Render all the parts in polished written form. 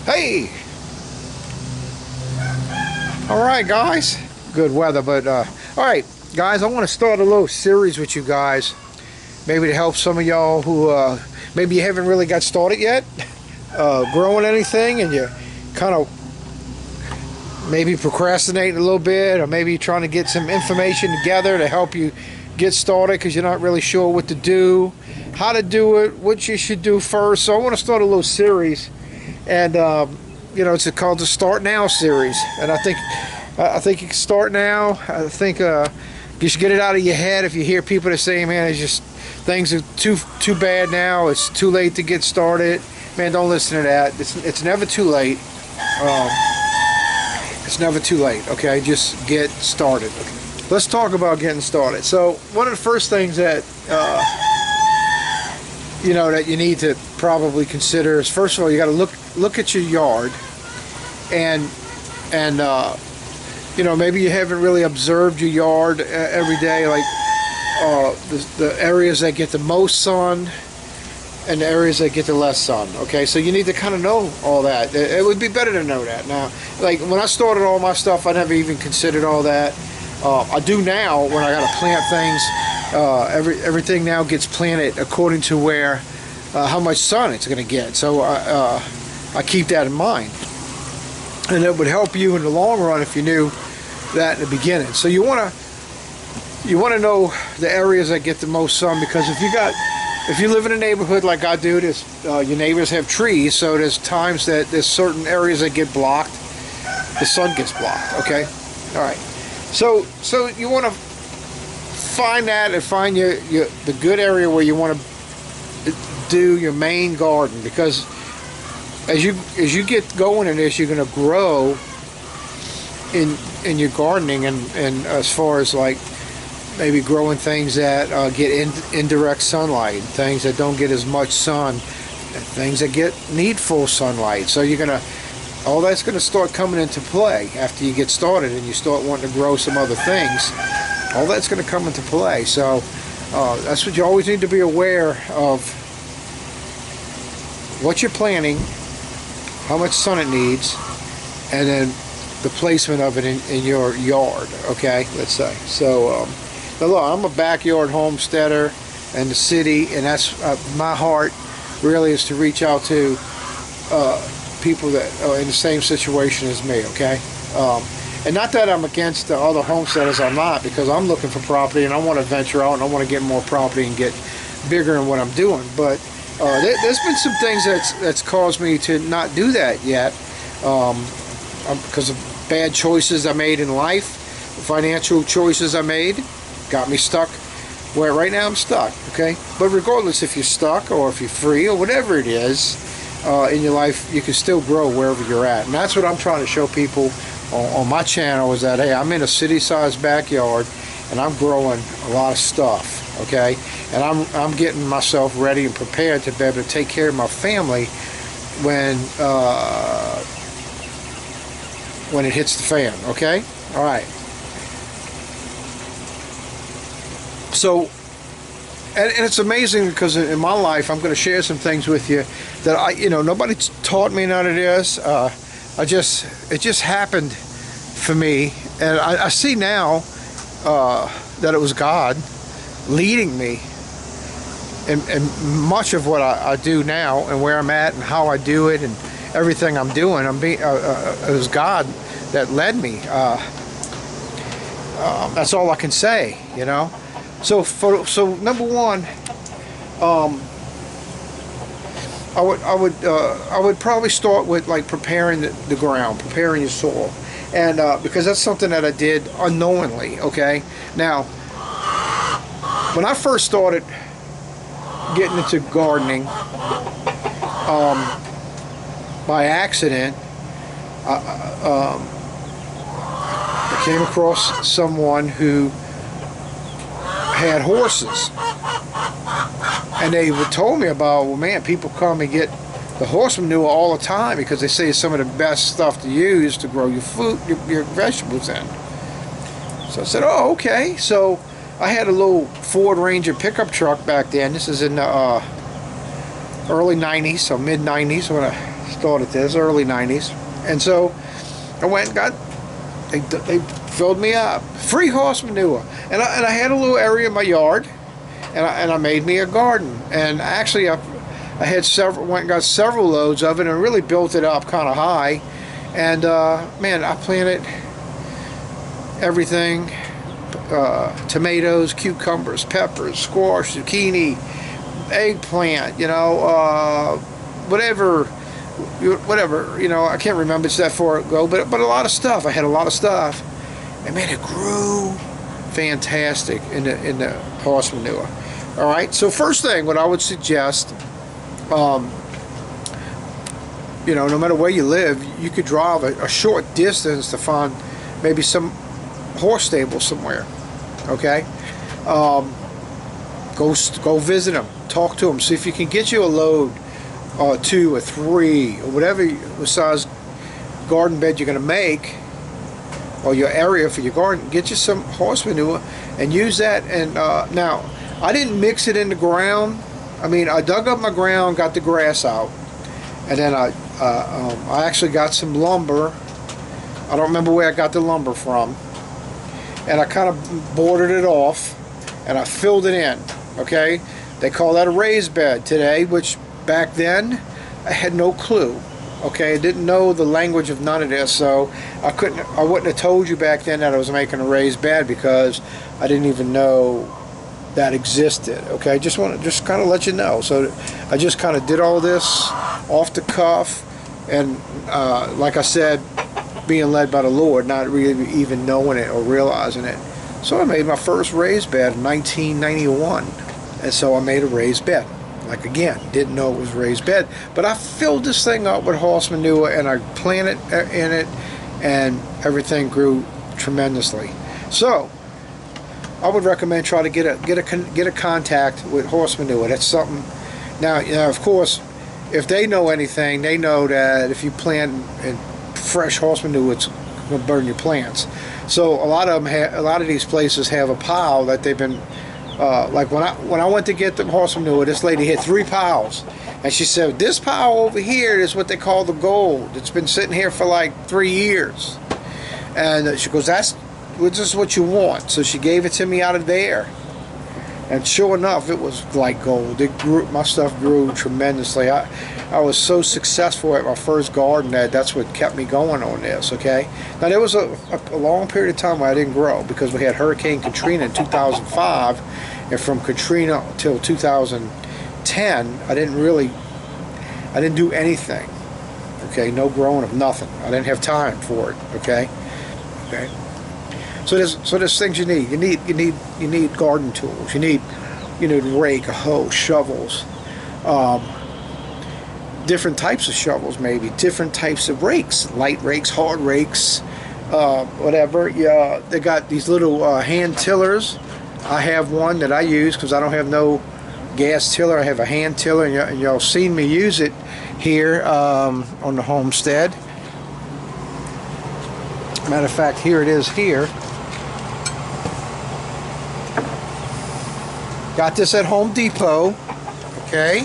Hey! Alright guys, good weather, but alright guys, I want to start a little series with you guys, maybe to help some of y'all who maybe you haven't really got started yet growing anything, and you kind of maybe procrastinating a little bit, or maybe trying to get some information together to help you get started because you're not really sure what to do, how to do it, what you should do first. So I want to start a little series, and you know, it's called the Start Now series, and I think you can start now. I think you should get it out of your head. If you hear people that say, man, it's just things are too bad now, it's too late to get started, man, don't listen to that. It's never too late. It's never too late, okay? Just get started. Okay. Let's talk about getting started. So one of the first things that you know, that you need to probably consider is, first of all, you got to look at your yard, and you know, maybe you haven't really observed your yard every day, like the areas that get the most sun and the areas that get the less sun. Okay, so you need to kind of know all that. It would be better to know that. Now, like when I started all my stuff, I never even considered all that. I do now when I got to plant things. Everything now gets planted according to where how much sun it's going to get. So I keep that in mind, and it would help you in the long run if you knew that in the beginning. So you want to know the areas that get the most sun, because if you live in a neighborhood like I do, your neighbors have trees, so there's times that there's certain areas that get blocked, the sun gets blocked. Okay, all right. So you want to find that and find the good area where you want to do your main garden, because as you get going in this, you're going to grow in your gardening, and as far as like maybe growing things that get indirect sunlight, things that don't get as much sun, and things that need full sunlight. So all that's going to start coming into play after you get started and you start wanting to grow some other things. All that's going to come into play. So that's what you always need to be aware of: what you're planting, how much sun it needs, and then the placement of it in your yard. Okay, let's say. So now look, I'm a backyard homesteader in the city, and that's my heart really is to reach out to people that are in the same situation as me. Okay, and not that I'm against the other homesteaders, I'm not, because I'm looking for property and I want to venture out and I want to get more property and get bigger in what I'm doing. But there's been some things that's caused me to not do that yet, because of bad choices I made in life, financial choices I made, got me stuck where right now I'm stuck. Okay, but regardless if you're stuck or if you're free or whatever it is in your life, you can still grow wherever you're at. And that's what I'm trying to show people on my channel, is that, hey, I'm in a city-sized backyard and I'm growing a lot of stuff. Okay, and I'm getting myself ready and prepared to be able to take care of my family when it hits the fan. Okay, all right. So, and it's amazing, because in my life, I'm going to share some things with you that nobody taught me none of this. It just happened for me, and I see now that it was God leading me in much of what I do now, and where I'm at and how I do it and everything I'm doing. It was God that led me. That's all I can say, you know. So number one, I would probably start with like preparing the ground, preparing your soil, and because that's something that I did unknowingly. Okay, now when I first started getting into gardening by accident, I came across someone who had horses, and they told me about, well, man, people come and get the horse manure all the time because they say it's some of the best stuff to use to grow your food, your vegetables in. So I said, oh, okay. So I had a little Ford Ranger pickup truck back then. This is in the early 90s, so mid 90s when I started this, early 90s. And so I went and got, they filled me up. Free horse manure. And I had a little area in my yard, and I made me a garden. And actually I had went and got several loads of it and really built it up kind of high. And man, I planted everything. Tomatoes, cucumbers, peppers, squash, zucchini, eggplant, you know, whatever, you know, I can't remember, it's that far ago, but a lot of stuff. I had a lot of stuff, and man, it grew fantastic in the horse manure. All right, so first thing, what I would suggest, you know, no matter where you live, you could drive a short distance to find maybe some horse stable somewhere. Okay, go visit them, talk to them, see if you can get you a load, 2 or 3 or whatever size garden bed you're going to make, or your area for your garden. Get you some horse manure and use that. And now I didn't mix it in the ground. I mean, I dug up my ground, got the grass out, and then I actually got some lumber. I don't remember where I got the lumber from. And I kind of bordered it off, and I filled it in. Okay, they call that a raised bed today, which back then I had no clue. Okay, I didn't know the language of none of this, so I wouldn't have told you back then that I was making a raised bed, because I didn't even know that existed. Okay, just kind of let you know. So I just kind of did all this off the cuff, and like I said, being led by the Lord, not really even knowing it or realizing it. So I made my first raised bed in 1991, and so I made a raised bed. Like, again, didn't know it was a raised bed, but I filled this thing up with horse manure, and I planted in it, and everything grew tremendously. So I would recommend try to get a contact with horse manure. That's something. Now, you know, of course, if they know anything, they know that if you plant in fresh horse manure, it's going to burn your plants. So a lot of these places have a pile that they've been like when I went to get the horse manure, this lady had 3 piles, and she said, this pile over here is what they call the gold. It's been sitting here for like 3 years, and she goes, this is what you want. So she gave it to me out of there, and sure enough, it was like gold. It grew, my stuff grew tremendously. I was so successful at my first garden that's what kept me going on this. Okay, now there was a long period of time where I didn't grow, because we had Hurricane Katrina in 2005, and from Katrina till 2010, I didn't do anything. Okay, no growing of nothing. I didn't have time for it. Okay. So there's things you need. You need garden tools. You need a rake, a hoe, shovels, different types of shovels, maybe different types of rakes, light rakes, hard rakes, whatever. Yeah, they got these little hand tillers. I have one that I use because I don't have no gas tiller. I have a hand tiller, and y'all seen me use it here on the homestead. Matter of fact, here it is here. Got this at Home Depot. Okay.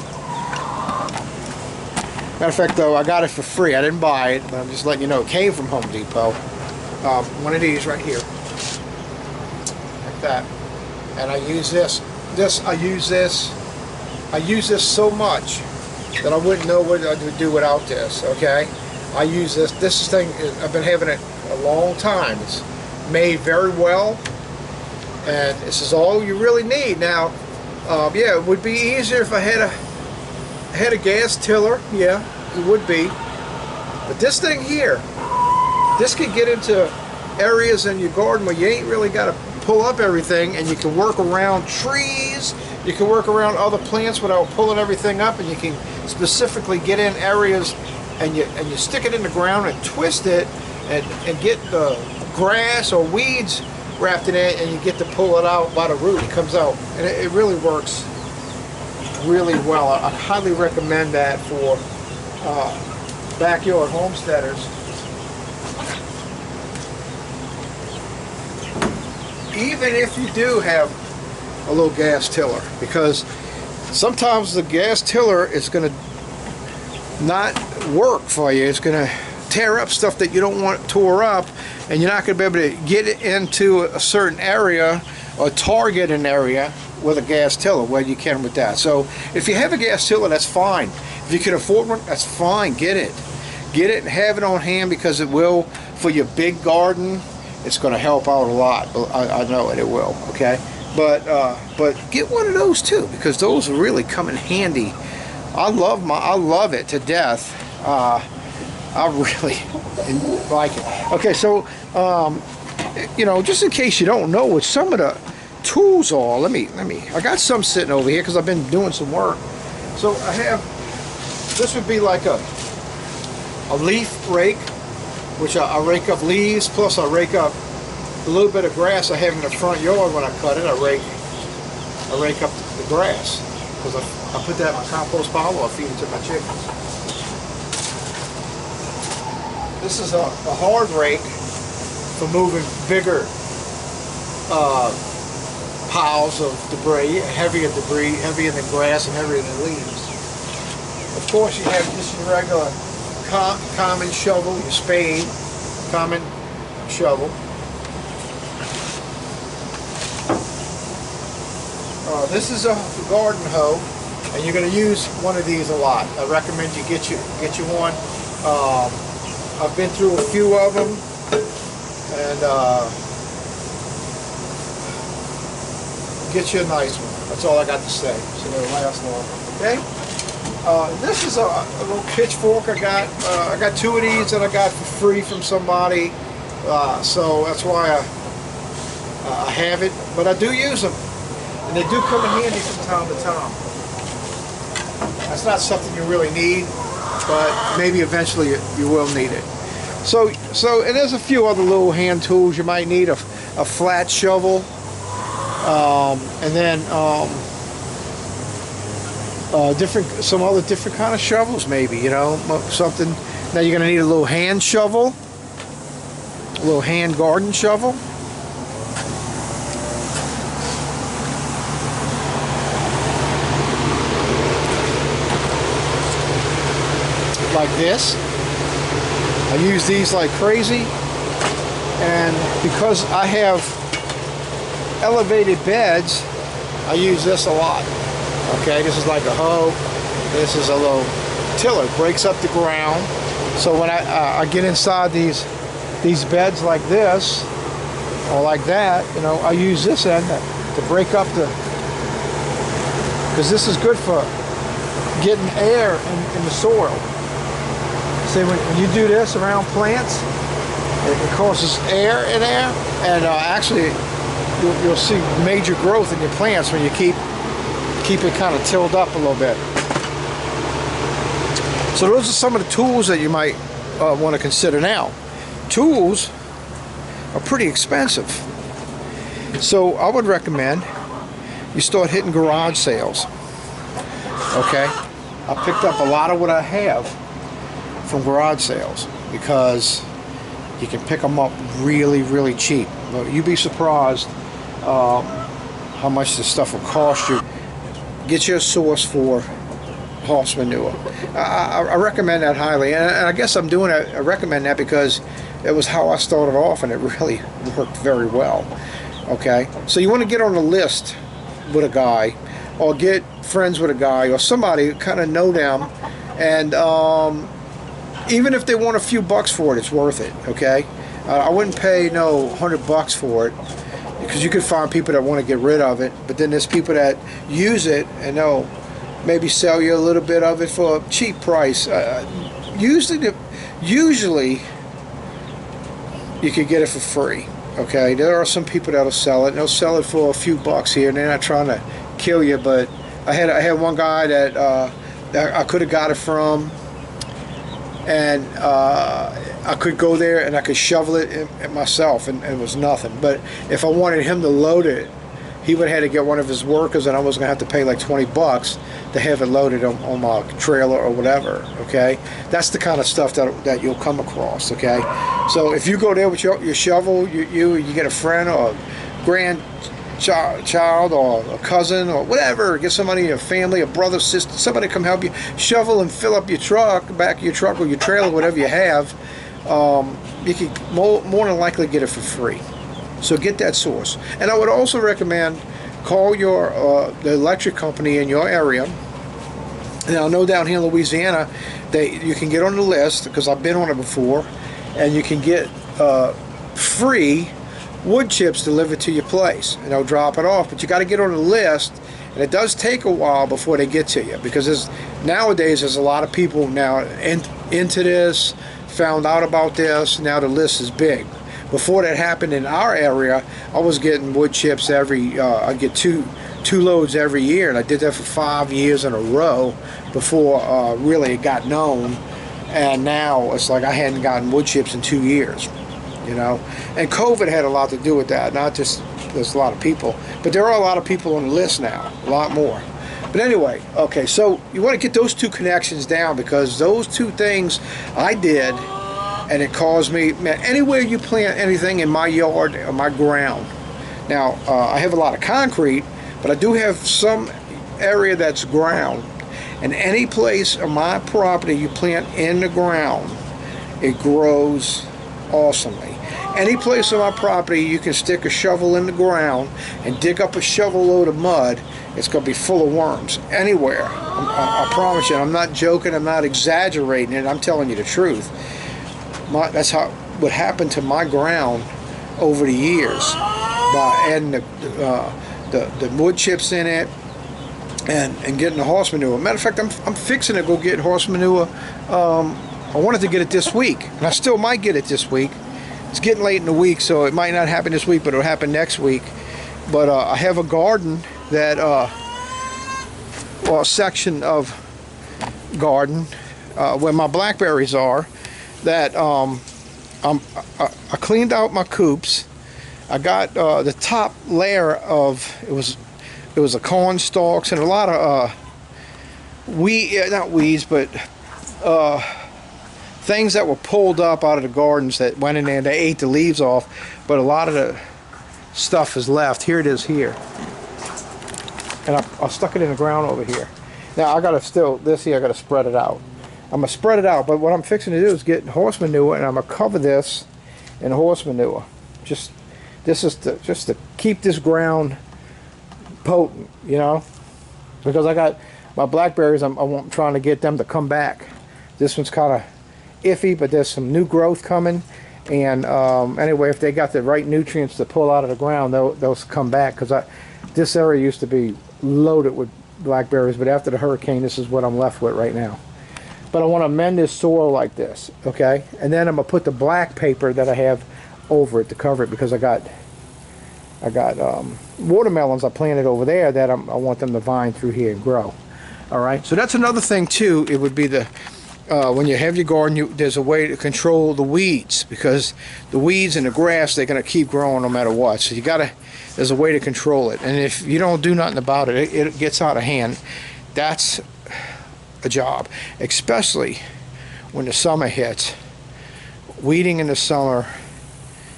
Matter of fact, though, I got it for free. I didn't buy it, but I'm just letting you know it came from Home Depot. One of these right here, like that. And I use this. I use this so much that I wouldn't know what I would do without this. Okay. I use this. This thing, I've been having it a long time. It's made very well, and this is all you really need. Now, yeah, it would be easier if I had a gas tiller. Yeah, it would be. But this thing here, this could get into areas in your garden where you ain't really got to pull up everything, and you can work around trees. You can work around other plants without pulling everything up, and you can specifically get in areas, and you stick it in the ground and twist it, and get the grass or weeds wrapped in it, and you get to pull it out by the root. It comes out, and it really works really well. I highly recommend that for backyard homesteaders. Even if you do have a little gas tiller, because sometimes the gas tiller is going to not work for you. It's going to tear up stuff that you don't want tore up, and you're not going to be able to get into a certain area or target an area with a gas tiller where you can with that. So if you have a gas tiller, that's fine. If you can afford one, that's fine. Get it and have it on hand, because it will, for your big garden, it's going to help out a lot. I know it will. Okay, but get one of those too, because those really come in handy. I love it to death. I really like it. Okay, so you know, just in case you don't know what some of the tools are, let me. I got some sitting over here because I've been doing some work. So I have, this would be like a leaf rake, which I rake up leaves, plus I rake up a little bit of grass I have in the front yard. When I cut it, I rake up the grass, because I put that in my compost pile, or I feed it to my chickens. This is a hard rake for moving bigger piles of debris, heavier than grass and heavier than leaves. Of course, you have just your regular common shovel, your spade, common shovel. This is a garden hoe, and you're going to use one of these a lot. I recommend you get you one. I've been through a few of them, and get you a nice one. That's all I got to say. So they'll last long. Okay. This is a little pitchfork I got. I got two of these that I got for free from somebody. So that's why I have it. But I do use them, and they do come in handy from time to time. That's not something you really need, but maybe eventually you will need it. So and there's a few other little hand tools you might need. A flat shovel, and then some other different kind of shovels, maybe, you know, something. Now you're going to need a little hand shovel, a little hand garden shovel. Like this. I use these like crazy, and because I have elevated beds, I use this a lot. Okay, this is like a hoe. This is a little tiller, breaks up the ground. So when I get inside these beds like this or like that, you know, I use this end to break up because this is good for getting air in the soil. See, when you do this around plants, it causes air in there, and actually you'll see major growth in your plants when you keep it kind of tilled up a little bit. So those are some of the tools that you might want to consider. Now, tools are pretty expensive, so I would recommend you start hitting garage sales. Okay, I picked up a lot of what I have from garage sales because you can pick them up really, really cheap. You'd be surprised how much this stuff will cost you. Get your source for horse manure. I recommend that highly, and I guess I'm doing it. I recommend that because it was how I started off, and it really worked very well. Okay, so you want to get on a list with a guy, or get friends with a guy, or somebody kind of know them, and even if they want a few bucks for it, it's worth it. Okay, I wouldn't pay no $100 for it, because you could find people that want to get rid of it, but then there's people that use it and they'll maybe sell you a little bit of it for a cheap price. Usually you could get it for free. Okay, there are some people that'll sell it, and they'll sell it for a few bucks here, and they're not trying to kill you. But I had one guy that I could have got it from, and I could go there and I could shovel it myself, and it was nothing. But if I wanted him to load it, he would have had to get one of his workers, and I was going to have to pay like $20 to have it loaded on my trailer or whatever. Okay, that's the kind of stuff that you'll come across. Okay, so if you go there with your shovel, you get a friend or a grandchild child or a cousin or whatever. Get somebody in your family, a brother, sister, somebody come help you shovel and fill up your truck, back of your truck or your trailer, whatever you have. You can more than likely get it for free. So get that source. And I would also recommend call your the electric company in your area. Now I know down here in Louisiana you can get on the list, because I've been on it before, and you can get free wood chips delivered to your place, and they'll drop it off. But you got to get on the list, and it does take a while before they get to you, because nowadays there's a lot of people now into this, found out about this. Now the list is big. Before that happened in our area, I was getting wood chips I get two loads every year, and I did that for 5 years in a row before really it got known. And now it's like I hadn't gotten wood chips in 2 years, you know. And COVID had a lot to do with that. Not just there's a lot of people, but there are a lot of people on the list now, a lot more. But anyway, okay, so you want to get those two connections down, because those two things I did, and it caused me, man, anywhere you plant anything in my yard or my ground. Now, I have a lot of concrete, but I do have some area that's ground. And any place on my property you plant in the ground, it grows awesomely. Any place on my property you can stick a shovel in the ground and dig up a shovel load of mud, it's going to be full of worms. Anywhere. I promise you, I'm not joking, I'm not exaggerating it, I'm telling you the truth. That's what happened to my ground over the years, by adding the wood chips in it and getting the horse manure. Matter of fact, I'm fixing to go get horse manure. I wanted to get it this week, and I still might get it this week. It's getting late in the week, so it might not happen this week, but it'll happen next week. But I have a garden that, a section of garden where my blackberries are, that I cleaned out my coops. I got the top layer of, it was a corn stalks and a lot of not weeds, but things that were pulled up out of the gardens that went in there and they ate the leaves off, but a lot of the stuff is left. Here it is here. And I stuck it in the ground over here. Now I gotta I gotta spread it out. I'm gonna spread it out, but what I'm fixing to do is get horse manure, and I'm gonna cover this in horse manure. This is just to keep this ground potent, you know, because I got my blackberries. I'm trying to get them to come back. This one's kind of iffy, but there's some new growth coming, and anyway, if they got the right nutrients to pull out of the ground, they'll come back, because this area used to be loaded with blackberries, but after the hurricane, this is what I'm left with right now. But I want to amend this soil like this, okay, and then I'm gonna put the black paper that I have over it to cover it, because I got watermelons I planted over there that I want them to vine through here and grow. All right, so that's another thing too. It would be when you have your garden, there's a way to control the weeds, because the weeds and the grass, they're going to keep growing no matter what. So there's a way to control it. And if you don't do nothing about it, it gets out of hand. That's a job, especially when the summer hits. Weeding in the summer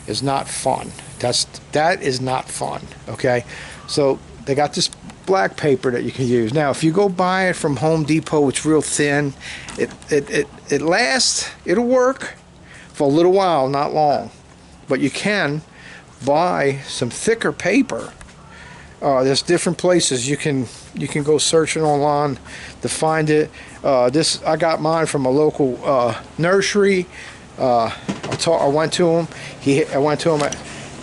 is not fun. That is not fun, okay? So they got this black paper that you can use. Now, if you go buy it from Home Depot, it's real thin. It lasts. It'll work for a little while, not long. But you can buy some thicker paper. There's different places you can go searching online to find it. I got mine from a local nursery. I went to him. I went to him.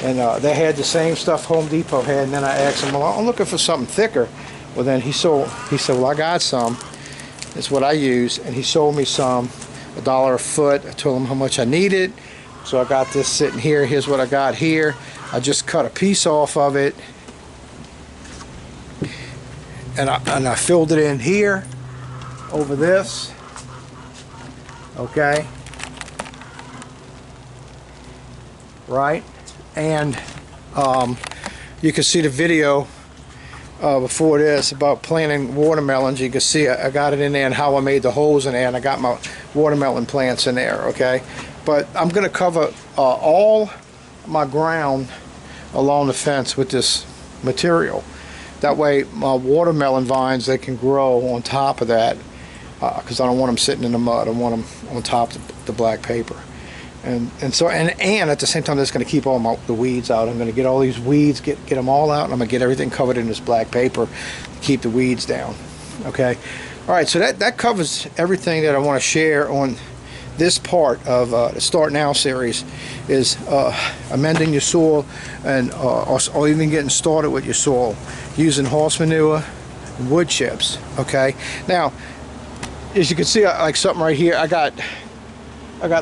And they had the same stuff Home Depot had, and then I asked him, well, I'm looking for something thicker. Well, then he said, well, I got some. It's what I use. And he sold me some, $1 a foot. I told him how much I needed. So I got this sitting here. Here's what I got here. I just cut a piece off of it. And I filled it in here, over this. Okay. Right. And you can see the video before this about planting watermelons. You can see I got it in there and how I made the holes in there, and I got my watermelon plants in there, okay? But I'm going to cover all my ground along the fence with this material. That way my watermelon vines, they can grow on top of that, because I don't want them sitting in the mud. I want them on top of the black paper. And at the same time, that's going to keep all the weeds out. I'm going to get all these weeds, get them all out, and I'm going to get everything covered in this black paper to keep the weeds down. Okay. All right, so that covers everything that I want to share on this part of the Start Now series, is amending your soil, and or even getting started with your soil using horse manure and wood chips. Okay. Now, as you can see, like something right here, I got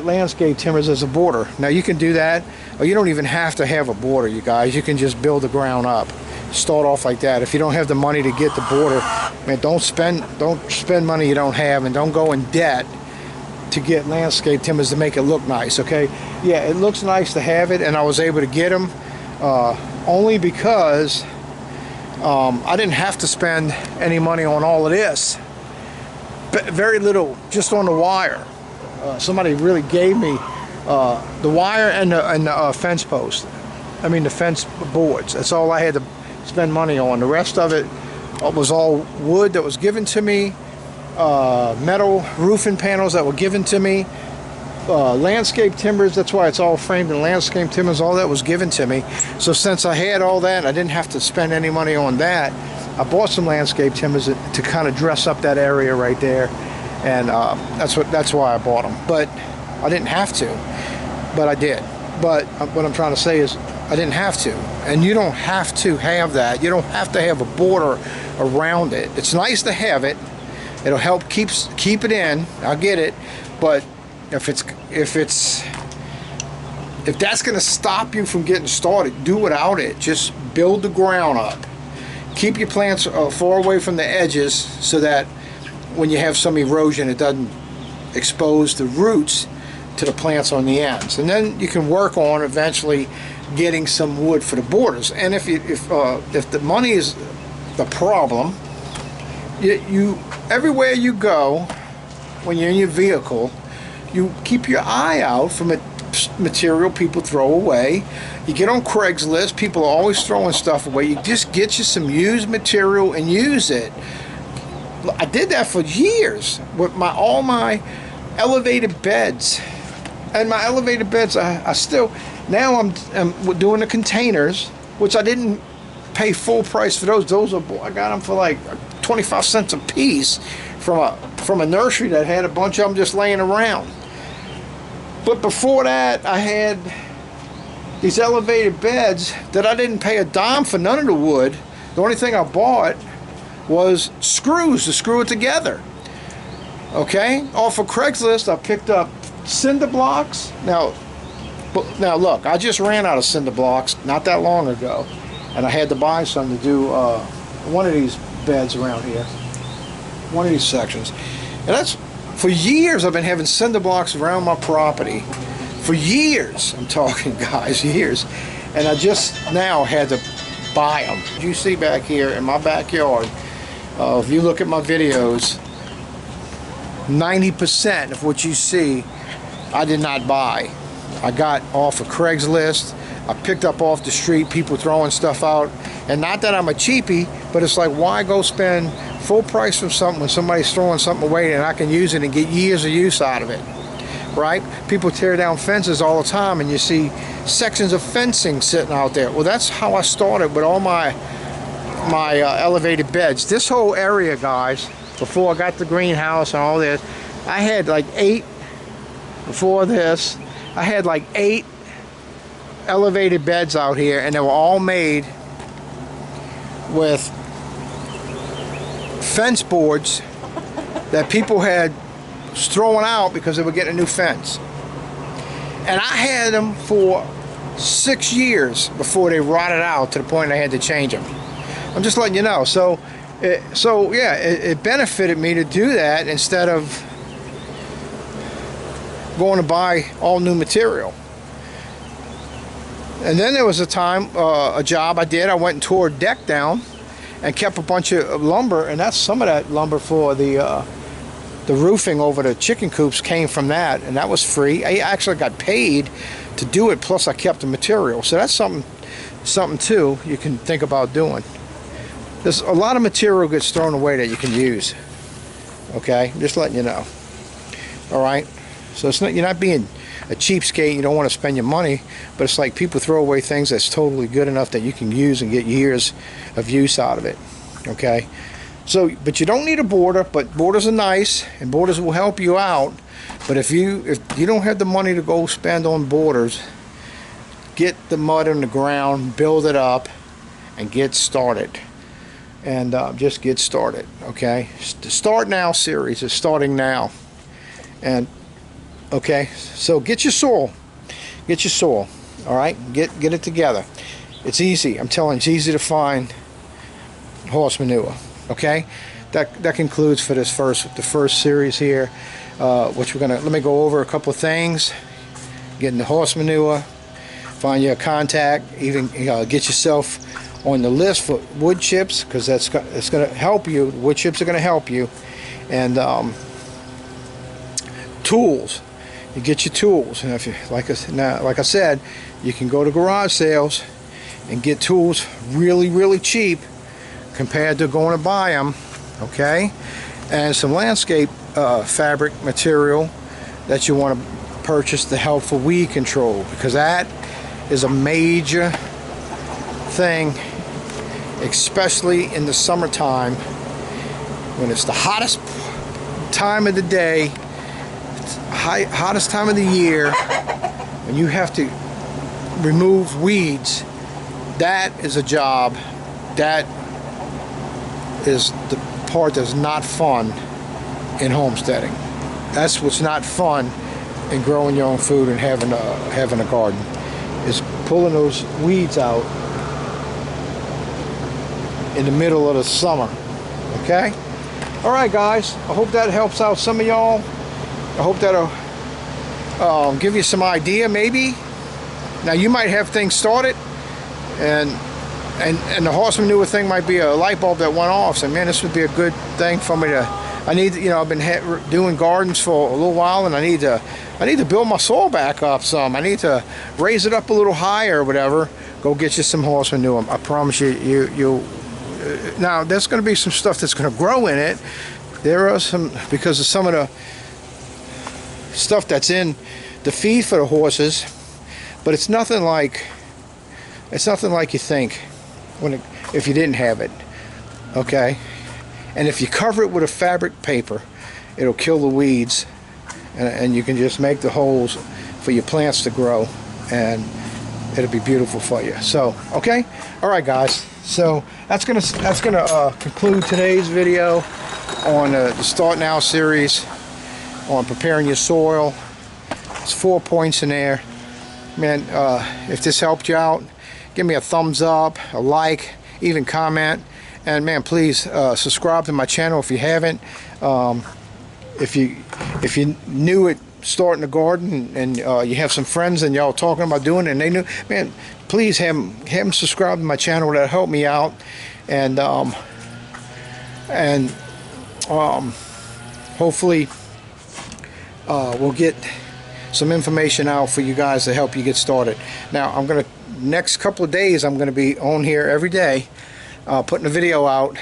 landscape timbers as a border. Now you can do that, or you don't even have to have a border, you guys. You can just build the ground up. Start off like that. If you don't have the money to get the border, man, don't spend money you don't have, and don't go in debt to get landscape timbers to make it look nice. Okay, yeah, it looks nice to have it, and I was able to get them only because I didn't have to spend any money on all of this. Very little, just on the wire. Somebody really gave me the wire and the fence post. I mean the fence boards. That's all I had to spend money on. The rest of it was all wood that was given to me, metal roofing panels that were given to me, landscape timbers. That's why it's all framed in landscape timbers. All that was given to me. So since I had all that, I didn't have to spend any money on that. I bought some landscape timbers to kind of dress up that area right there. And that's why I bought them. But I didn't have to, but I did. But what I'm trying to say is I didn't have to, and you don't have to have that. You don't have to have a border around it. It's nice to have it. It'll help keep it in. I get it, but if that's going to stop you from getting started, do without it. Just build the ground up. Keep your plants far away from the edges so that when you have some erosion, it doesn't expose the roots to the plants on the ends. And then you can work on eventually getting some wood for the borders. And if the money is the problem, you everywhere you go, when you're in your vehicle, you keep your eye out for material people throw away. You get on Craigslist, people are always throwing stuff away. You just get you some used material and use it. I did that for years with all my elevated beds. And my elevated beds, I still, now I'm doing the containers, which I didn't pay full price for those. I got them for like 25 cents a piece from a nursery that had a bunch of them just laying around. But before that, I had these elevated beds that I didn't pay a dime for none of the wood. The only thing I bought was screws to screw it together. Okay, off of Craigslist, I picked up cinder blocks. Now look, I just ran out of cinder blocks not that long ago, and I had to buy some to do one of these beds around here, one of these sections. And that's, for years I've been having cinder blocks around my property. For years, I'm talking, guys, years. And I just now had to buy them. You see back here in my backyard, if you look at my videos, 90% of what you see I did not buy. I got off of Craigslist. I picked up off the street, people throwing stuff out. And not that I'm a cheapie, but it's like, why go spend full price for something when somebody's throwing something away and I can use it and get years of use out of it, right? People tear down fences all the time, and you see sections of fencing sitting out there. Well, that's how I started with all my elevated beds. This whole area, guys, before I got the greenhouse and all this, I had like 8, before this, I had like 8 elevated beds out here, and they were all made with fence boards that people had throwing out because they were getting a new fence. And I had them for 6 years before they rotted out to the point I had to change them. I'm just letting you know. So yeah, it benefited me to do that instead of going to buy all new material. And then there was a time, a job I did, I went and tore a deck down and kept a bunch of lumber, and that's some of that lumber for the roofing over the chicken coops came from that, and that was free. I actually got paid to do it, plus I kept the material. So that's something something too you can think about doing. There's a lot of material gets thrown away that you can use. Okay, just letting you know. All right, so it's not, you're not being a cheapskate. You don't want to spend your money, but it's like people throw away things that's totally good enough that you can use and get years of use out of it. Okay, so but you don't need a border, but borders are nice and borders will help you out. But if you don't have the money to go spend on borders, get the mud in the ground, build it up, and get started. And just get started. Okay, the Start Now series is starting now. And okay, so get your soil. All right, get it together. It's easy. I'm telling you, it's easy to find horse manure. Okay, that concludes for the first series here, which we're gonna, let me go over a couple of things. Getting the horse manure, find your contact, even get yourself on the list for wood chips, because it's going to help you. Wood chips are going to help you. And tools, you get your tools, and if you like I said, you can go to garage sales and get tools really cheap compared to going to buy them. Okay, and some landscape fabric material that you want to purchase to help for weed control, because that is a major thing, especially in the summertime when it's the hottest time of the day, hottest time of the year, and you have to remove weeds. That is a job, that is the part that's not fun in homesteading. That's what's not fun in growing your own food and having a garden, is pulling those weeds out in the middle of the summer. Okay, all right guys, I hope that helps out some of y'all. I hope that'll give you some idea. Maybe now you might have things started, and the horse manure thing might be a light bulb that went off. So man, this would be a good thing for me to, I need, I've been doing gardens for a little while, and I need to build my soil back up some. I need to raise it up a little higher or whatever. Go get you some horse manure. I promise you, now there's going to be some stuff that's going to grow in it. There are some, because of some of the stuff that's in the feed for the horses, but it's nothing like you think if you didn't have it. Okay, and if you cover it with a fabric paper, it'll kill the weeds, and you can just make the holes for your plants to grow, and it'll be beautiful for you. So okay, all right guys, so that's gonna conclude today's video on the Start Now series on preparing your soil. It's 4 points in there, man. If this helped you out, give me a thumbs up, a like, even comment, and man, please subscribe to my channel if you haven't. If you knew it starting a garden, and you have some friends and y'all talking about doing it and they knew, man, please have them subscribe to my channel. That'll help me out, and hopefully we'll get some information out for you guys to help you get started. Now next couple of days I'm gonna be on here every day putting a video out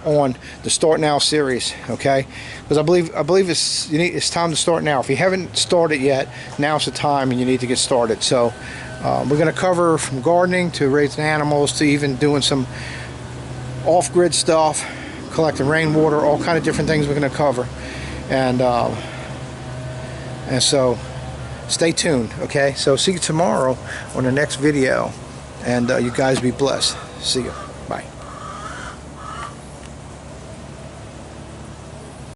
on the Start Now series. Okay, because I believe it's time to start now. If you haven't started yet, now's the time, and you need to get started. So we're going to cover from gardening to raising animals to even doing some off-grid stuff, collecting rainwater, all kind of different things we're going to cover. And so stay tuned. Okay, so see you tomorrow on the next video, and you guys be blessed. See you.